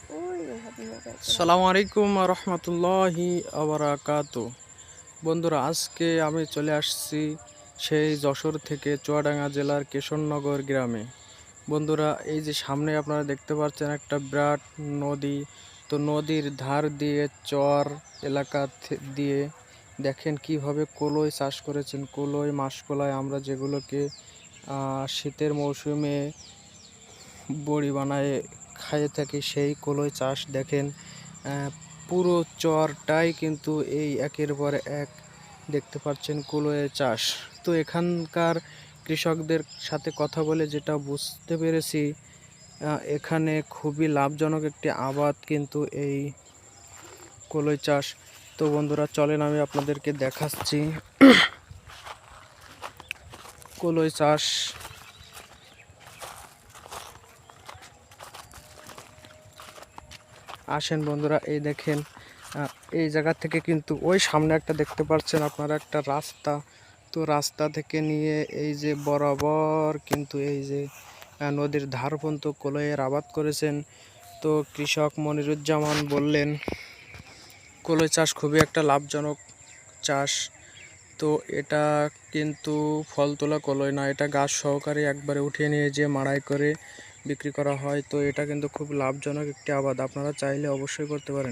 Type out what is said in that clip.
আসসালামু আলাইকুম রহমতুল্লাহি আবরাকাতু। বন্ধুরা, আজকে আমি চলে আসছি সেই যশোর থেকে চুয়াডাঙ্গা জেলার কেশরনগর গ্রামে। বন্ধুরা, এই যে সামনে আপনারা দেখতে পাচ্ছেন একটা বিরাট নদী। তো নদীর ধার দিয়ে চর এলাকা দিয়ে দেখেন কিভাবে কলই চাষ করেছেন। কলই, মাসকলাই, আমরা যেগুলোকে শীতের মৌসুমে বড়ি বানায় খাইয়ে থাকি, সেই কলই চাষ দেখেন। পুরো চরটাই কিন্তু এই একের পর এক দেখতে পাচ্ছেন কলইয়ের চাষ। তো এখানকার কৃষকদের সাথে কথা বলে যেটা বুঝতে পেরেছি, এখানে খুবই লাভজনক একটি আবাদ কিন্তু এই কলই চাষ। তো বন্ধুরা, চলেন আমি আপনাদেরকে দেখাচ্ছি কলই চাষ। আসেন বন্ধুরা, এই দেখেন এই জায়গা থেকে কিন্তু ওই সামনে একটা দেখতে পাচ্ছেন আপনারা একটা রাস্তা। তো রাস্তা থেকে নিয়ে এই যে বরাবর কিন্তু এই যে নদীর ধার পর্যন্ত কলইয়ের আবাদ করেছেন। তো কৃষক মনিরুজ্জামান বললেন কলই চাষ খুবই একটা লাভজনক চাষ। তো এটা কিন্তু ফল তোলা কলই না, এটা গাছ সহকারে একবারে উঠিয়ে নিয়ে যেয়ে মাড়াই করে বিক্রি করা হয়। তো এটা কিন্তু খুব লাভজনক একটি আবাদ, আপনারা চাইলে অবশ্যই করতে পারেন।